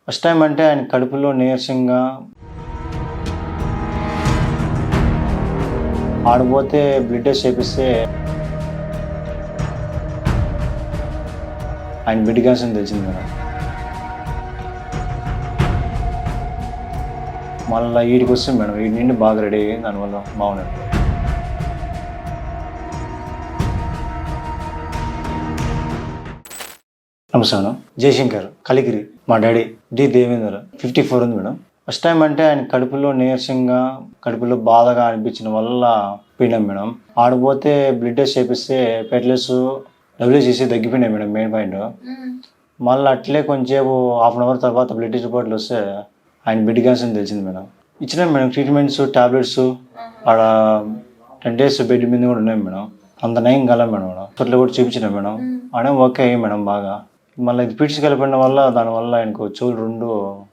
First time అంటే ఆయన కడుపులో నీరసంగా ఆడబోతే బ్లడ్ టెస్ట్ చేపిస్తే ఆయన బ్లడ్ క్యాన్సర్ అని తెలిసింది మేడం. మళ్ళీ వీడికి వస్తుంది మేడం. వీడి నుండి బాగా రెడీ అయ్యి దానివల్ల బాగున్నాడు. నమస్తే మేడం. జయశంకర్ కలిగిరి. మా డాడీ డి దేవేందర్ 54 ఉంది మేడం. ఫస్ట్ టైం అంటే ఆయన కడుపులో నీరసంగా కడుపులో బాధగా అనిపించిన వల్ల పోయినాం మేడం. ఆడపోతే బ్లడ్ టెస్ట్ చేపిస్తే పెట్లెస్ WCC తగ్గిపోయినాయి మేడం. మెయిన్ పాయింట్ మళ్ళీ అట్లే కొంచెంసేపు హాఫ్ అన్ అవర్ తర్వాత బ్లడ్ టెస్ట్ రిపోర్ట్లు వస్తే ఆయన బ్లడ్ క్యాన్సర్ అని తెలిసింది మేడం. ఇచ్చినాం మేడం ట్రీట్మెంట్స్, టాబ్లెట్స్. ఆడ 10 days బెడ్ మీద కూడా ఉన్నాయి మేడం. అంత నయం కలం మేడం. హాస్పిటల్ కూడా చూపించినాం మేడం. ఆడ ఓకే అయ్యి మేడం బాగా. మళ్ళీ ఇది పిట్స్ కలిపిన వల్ల దానివల్ల ఆయనకు చెవులు 2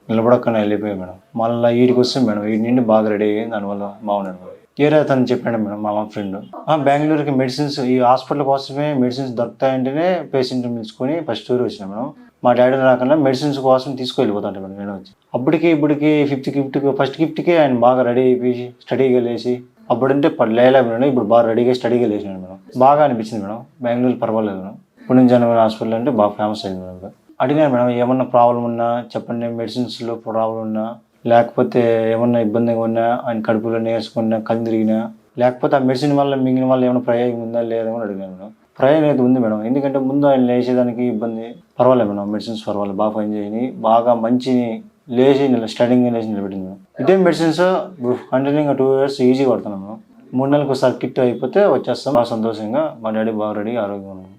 నిలబడక్కనే వెళ్ళిపోయాయి మేడం. మళ్ళీ వీడికి వస్తుంది మేడం. వీడి నుండి బాగా రెడీ అయ్యి దానివల్ల బాగున్నాడు మేడం. ఏరే అతను చెప్పాడు మేడం మా ఫ్రెండ్. బెంగళూరుకి మెడిసిన్స్ ఈ హాస్పిటల్ కోసమే మెడిసిన్స్ దొరుకుతాయంటేనే పేషెంట్ పిలుచుకొని ఫస్ట్ ఊరు వచ్చినా మేడం. మా డాడీ రాకుండా మెడిసిన్స్ కోసం తీసుకెళ్ళిపోతాంట మేడం. నేను వచ్చి ఇప్పటికి 5th గిఫ్ట్కి ఫస్ట్ గిఫ్ట్కి ఆయన బాగా రెడీ అయిపోయి స్టడీగా లేచి అప్పుడంటే లేలేదు మేడం. ఇప్పుడు బాగా రెడీగా స్టడీగా లేచినాడు మేడం. బాగా అనిపించింది మేడం. బెంగళూరు పర్వాలేదు మేడం. పుణ్యజనవరి హాస్పిటల్ అంటే బాగా ఫేమస్ అయింది మేడం. అడిగినాను మేడం ఏమన్నా ప్రాబ్లం ఉన్నా చెప్పండి, మెడిసిన్స్లో ప్రాబ్లం ఉన్నా లేకపోతే ఏమన్నా ఇబ్బందిగా ఉన్నా, ఆయన కడుపులో నేర్చుకున్నా, కళ్ళు తిరిగినా లేకపోతే ఆ మెడిసిన్ వల్ల మిగిలిన వల్ల ఏమైనా ప్రయోగం ఉందా లేదా అని అడిగాను మేడం. ప్రయోగం అయితే ఉంది మేడం. ఎందుకంటే ముందు ఆయన లేచేదానికి ఇబ్బంది పర్వాలేదు మేడం. మెడిసిన్స్ పర్వాలేదు బాగా పని చేయని బాగా మంచి లేచి స్టార్టింగ్ లేచి నిలబెట్టింది మేడం. ఇదే మెడిసిన్స్ కంటిన్యూగా 2 years ఈజీ పడుతున్నాం మేడం. 3 నెలలకు ఒకసారి కిట్ అయిపోతే వచ్చేస్తాం. బాగా సంతోషంగా మా డాడీ బాగా రెడీ ఆరోగ్యంగా ఉన్నాం.